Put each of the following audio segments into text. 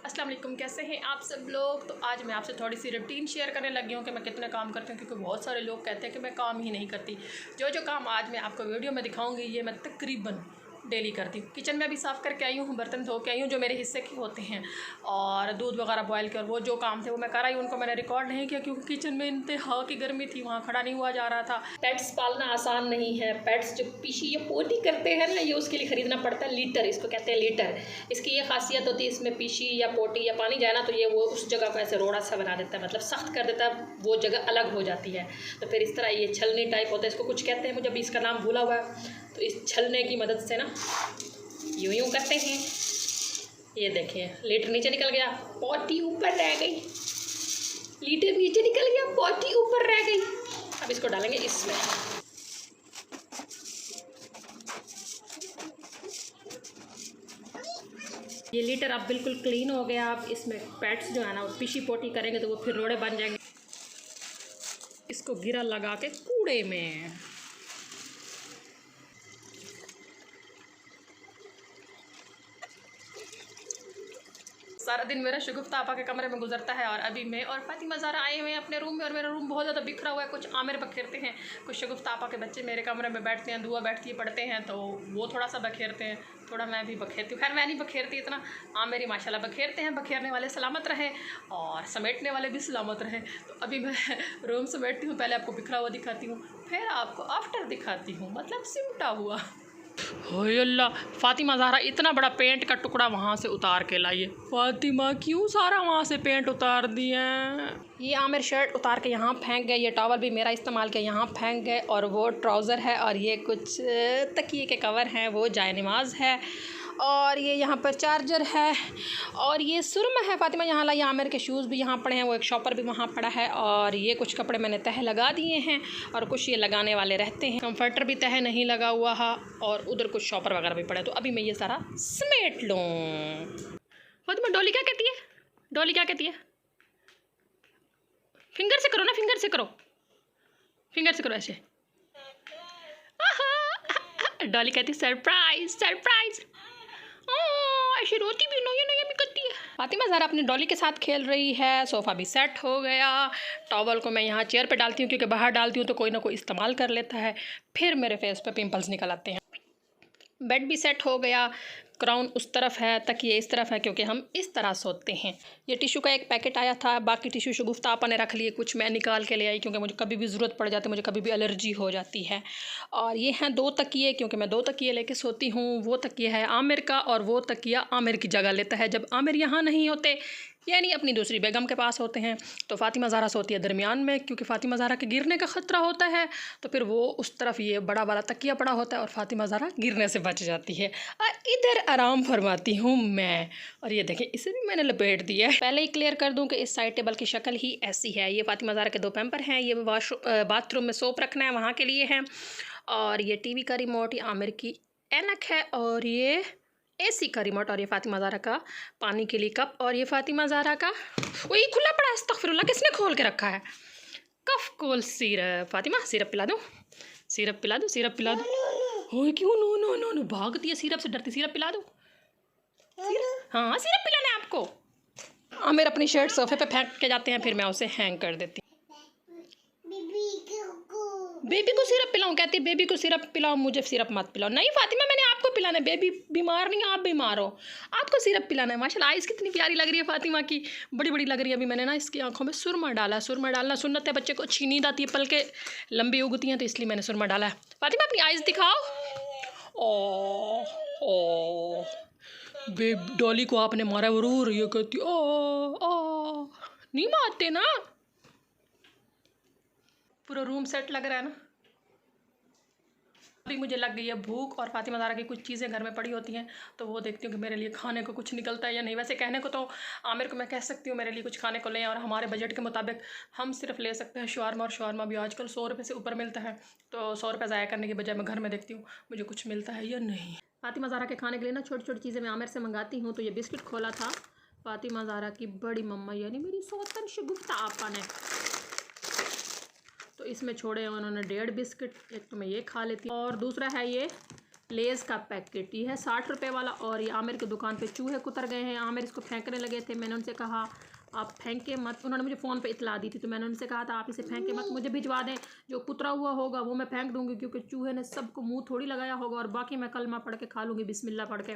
अस्सलाम वालेकुम, कैसे हैं आप सब लोग। तो आज मैं आपसे थोड़ी सी रूटीन शेयर करने लगी हूँ कि मैं कितने काम करती हूँ, क्योंकि बहुत सारे लोग कहते हैं कि मैं काम ही नहीं करती। जो काम आज मैं आपको वीडियो में दिखाऊंगी ये मैं तकरीबन डेली करती हूँ। किचन में भी साफ़ करके आई हूँ, बर्तन धो के आई हूँ जो मेरे हिस्से के होते हैं, और दूध वगैरह बॉयल कर वो जो काम थे वो मैं कर आई। उनको मैंने रिकॉर्ड नहीं किया क्योंकि किचन में इंतहा की गर्मी थी, वहाँ खड़ा नहीं हुआ जा रहा था। पेट्स पालना आसान नहीं है। पेट्स जो पीशी या पोटी करते हैं ना, ये उसके लिए ख़रीदना पड़ता है लीटर, इसको कहते हैं लीटर। इसकी ये खासियत होती है, इसमें पीशी या पोटी या पानी जाए ना तो ये वो उस जगह को ऐसे रोड़ा सा बना देता है, मतलब सख्त कर देता है, वो जगह अलग हो जाती है। तो फिर इस तरह ये छलनी टाइप होता है, इसको कुछ कहते हैं, मुझे अभी इसका नाम भूला हुआ है। तो इस छलने की मदद से ना यूं करते हैं। ये देखें, लीटर नीचे निकल गया, पोटी ऊपर रह गई। लीटर नीचे निकल गया, पोटी ऊपर रह गई। अब इसको डालेंगे इसमें। ये लीटर अब बिल्कुल क्लीन हो गया। अब इसमें पैट्स जो है ना वो पीशी पोटी करेंगे तो वो फिर रोड़े बन जाएंगे। इसको गिरा लगा के कूड़े में। सारा दिन मेरा शगुफ्ता आपा के कमरे में गुजरता है, और अभी मैं और फातिमा ज़ारा आए हुए हैं अपने रूम में, और मेरा रूम बहुत ज़्यादा बिखरा हुआ है। कुछ आमिर बखेरते हैं, कुछ शगुफ्ता आपा के बच्चे मेरे कमरे में बैठते हैं, दुआ बैठती है पढ़ते हैं, तो वो थोड़ा सा बखेरते हैं, थोड़ा मैं भी बखेरती हूँ। खैर मैं नहीं बखेरती इतना, आमिर माशाल्लाह बखेरते हैं। बखेरने वाले सलामत रहें और समेटने वाले भी सलामत रहें। तो अभी मैं रूम समेटती हूँ, पहले आपको बिखरा हुआ दिखाती हूँ, फिर आपको आफ्टर दिखाती हूँ, मतलब सिमटा हुआ। होय अल्लाह, फातिमा ज़ाहरा इतना बड़ा पेंट का टुकड़ा वहाँ से उतार के लाइए। फातिमा क्यों सारा वहाँ से पेंट उतार दिए? ये आमिर शर्ट उतार के यहाँ फेंक गए, ये टॉवल भी मेरा इस्तेमाल किया यहाँ फेंक गए, और वो ट्राउज़र है, और ये कुछ तकिए के कवर हैं, वो जाए नमाज है, और ये यहाँ पर चार्जर है, और ये सुरमा है। फातिमा यहाँ लाई। आमिर के शूज़ भी यहाँ पड़े हैं, वो एक शॉपर भी वहाँ पड़ा है, और ये कुछ कपड़े मैंने तह लगा दिए हैं, और कुछ ये लगाने वाले रहते हैं। कंफर्टर भी तह नहीं लगा हुआ है, और उधर कुछ शॉपर वगैरह भी पड़े। तो अभी मैं ये सारा समेट लूँ। फातिमा डॉली क्या कहती है? डॉली क्या कहती है? फिंगर से करो ना, फिंगर से करो, फिंगर से करो ऐसे। डॉली कहती है सरप्राइज सरप्राइज। ऐसे रोती भी नहीं है, भी करती है। फातिमा ज़ाहरा अपनी डॉली के साथ खेल रही है। सोफ़ा भी सेट हो गया। टॉवल को मैं यहाँ चेयर पे डालती हूँ, क्योंकि बाहर डालती हूँ तो कोई ना कोई इस्तेमाल कर लेता है, फिर मेरे फेस पे पिंपल्स निकल आते हैं। बेड भी सेट हो गया। क्राउन उस तरफ है, तकिए इस तरफ है, क्योंकि हम इस तरह सोते हैं। ये टिशू का एक पैकेट आया था, बाकी टिशू शगुफ्ता आपा ने रख लिए, कुछ मैं निकाल के ले आई, क्योंकि मुझे कभी भी ज़रूरत पड़ जाती है, मुझे कभी भी एलर्जी हो जाती है। और ये हैं 2 तकिए, क्योंकि मैं 2 तकिए लेके सोती हूँ। वो तकिया है आमिर का, और वो तकिया आमिर की जगह लेता है जब आमिर यहाँ नहीं होते, यानी अपनी दूसरी बेगम के पास होते हैं। तो फातिमा ज़ाहरा सोती है दरमियान में, क्योंकि फातिमा ज़ाहरा के गिरने का ख़तरा होता है, तो फिर वो उस तरफ ये बड़ा वाला तकिया पड़ा होता है, और फातिमा ज़ाहरा गिरने से बच जाती है, और इधर आराम फरमाती हूँ मैं। और ये देखें, इसे भी मैंने लपेट दिया है। पहले ही क्लियर कर दूँ कि इस साइड टेबल की शक्ल ही ऐसी है। ये फातिमा ज़ाहरा के 2 पैम्पर हैं, ये बाथरूम में सोप रखना है वहाँ के लिए हैं, और ये टीवी का रिमोट, ये आमिर की ऐनक है, और ये एसी का रिमोट, और ये फातिमा ज़ाहरा का पानी के लिए कप, और ये फातिमा ज़ाहरा का वही खुला पड़ा है। अस्तगफिरुल्लाह, किसने खोल के रखा है? कफ कोल सिरप। फातिमा सिरप पिला दो, सिरप पिला दो, सिरप पिला दो। हो क्यों? नो नो नो नो, भागती है सिरप से, डरती। सिरप पिला दो। हाँ सिरप पिलाना है आपको। आमिर अपनी शर्ट सोफे पे फेंक के जाते हैं, फिर मैं उसे हैंग कर देती हूँ। बेबी को सिरप पिलाऊं? कहती है बेबी को सिरप पिलाओ, मुझे सिरप मत पिलाओ। नहीं फातिमा, मैंने आपको पिलाना है, बेबी बीमार नहीं, आप बीमार हो, आपको सिरप पिलाना है। माशाल्लाह आइज़ कितनी प्यारी लग रही है फातिमा की, बड़ी बड़ी लग रही है। अभी मैंने ना इसकी आंखों में सुरमा डाला है। सुरमा डालना सुन्नत है, बच्चे को अच्छी नींद आती है, पलके लंबी उगती हैं, तो इसलिए मैंने सुरमा डाला है। फातिमा अपनी आइज़ दिखाओ। ओ बेबी डॉली को आपने मारा, वो रो रही है, कहती ओ नहीं मारते ना। पूरा रूम सेट लग रहा है ना। अभी मुझे लग गई है भूख, और फातिमा ज़ाहरा की कुछ चीज़ें घर में पड़ी होती हैं, तो वो देखती हूँ कि मेरे लिए खाने को कुछ निकलता है या नहीं। वैसे कहने को तो आमिर को मैं कह सकती हूँ मेरे लिए कुछ खाने को लें, और हमारे बजट के मुताबिक हम सिर्फ ले सकते हैं शवारमा, और शवारमा भी आजकल 100 रुपये से ऊपर मिलता है, तो 100 रुपये ज़ाया करने की बजाय मैं घर में देखती हूँ मुझे कुछ मिलता है या नहीं। फातिमा ज़ाहरा के खाने के लिए ना छोटी छोटी चीज़ें मैं आमिर से मंगाती हूँ। तो ये बिस्किट खोला था फातिमा ज़ाहरा की बड़ी मम्मा, यानी मेरी सौतन शगुफ्ता आपा ने, तो इसमें छोड़े उन्होंने 1.5 बिस्किट। एक तो मैं ये खा लेती हूँ, और दूसरा है ये लेज़ का पैकेट, ये है 60 रुपये वाला। और ये आमिर की दुकान पे चूहे कुतर गए हैं, आमिर इसको फेंकने लगे थे। मैंने उनसे कहा आप फेंके मत, उन्होंने मुझे फ़ोन पे इतला दी थी, तो मैंने उनसे कहा था आप इसे फेंके मत, मुझे भिजवा दें, जो कुतरा हुआ होगा वो मैं फेंक दूँगी, क्योंकि चूहे ने सबको मुंह थोड़ी लगाया होगा, और बाकी मैं कलमा पढ़ के खा लूँगी बिस्मिल्लाह पढ़ के।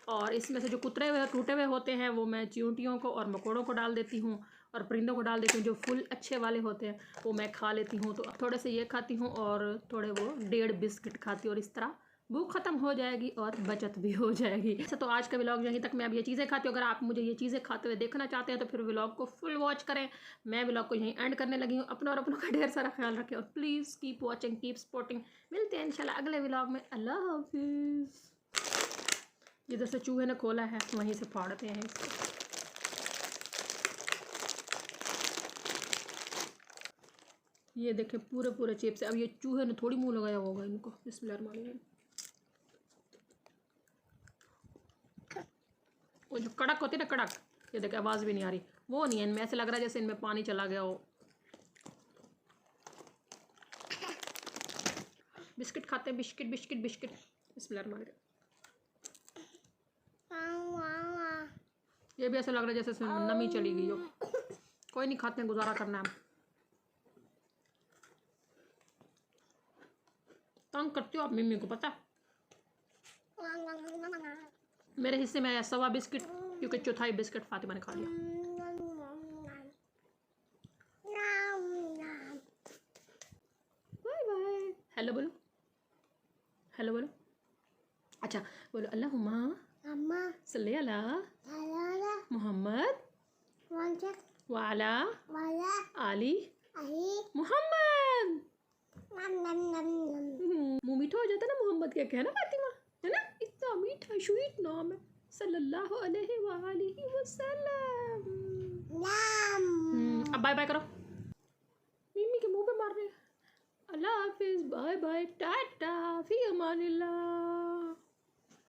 और इसमें से जो कुतरे हुए टूटे हुए होते हैं वो मैं चींटियों को और मकोड़ों को डाल देती हूँ, और परिंदों को डाल देती हूँ। जो फुल अच्छे वाले होते हैं वो मैं खा लेती हूँ। तो अब थोड़े से ये खाती हूँ और थोड़े वो 1.5 बिस्किट खाती हूँ, और इस तरह भूख ख़त्म हो जाएगी और बचत भी हो जाएगी। अच्छा, तो आज का व्लॉग यहीं तक मैं अब ये चीज़ें खाती हूँ। अगर आप मुझे ये चीज़ें खाते हुए देखना चाहते हैं तो फिर व्लॉग को फुल वॉच करें। मैं व्लॉग को यहीं एंड करने लगी हूँ। अपना और अपनों का ढेर सारा ख्याल रखें, और please keep watching, keep supporting. मिलते हैं इंशाल्लाह अगले व्लॉग में। अल्लाह हाफिज़। जिधर से चूहे ने खोला है वहीं से फाड़ते हैं इसको। ये देखें पूरे पूरे चेप से। अब ये चूहे ने थोड़ी मुंह लगाया होगा इनको। बिस्मिल्लाह। वो जो कड़क होती है ना, कड़क, ये देखे आवाज़ भी नहीं आ रही, वो नहीं है इनमें। ऐसे लग रहा है जैसे इनमें पानी चला गया हो। बिस्किट खाते हैं, बिस्किट बिस्किट बिस्किट। बिस्मिल्लाह। ये भी ऐसा लग रहा है जैसे इसमें नमी चली गई हो। कोई नहीं, खाते हैं, गुजारा करना है। तंग करती हो आप मम्मी को, पता। मेरे हिस्से में आया 1.25 बिस्किट, क्योंकि चौथाई बिस्किट फातिमा ने खा लिया। Bye bye. हेलो बोलो, हेलो बोलो। अच्छा बोलो, अल्लाहुम्मा सल्ली अला मोहम्मद वाला आली मोहम्मद। मुँह मीठा हो जाता है ना मोहम्मद क्या कहना फातिमा, है ना, इतना मीठा स्वीट नाम है, सल्लल्लाहु अलैहि वसल्लम। अब बाय बाय करो, मिमी के मुंह पे मार रहे हैं। अल्लाह हाफिज़, बाय बाय, टाटा, फी अमानिल्लाह।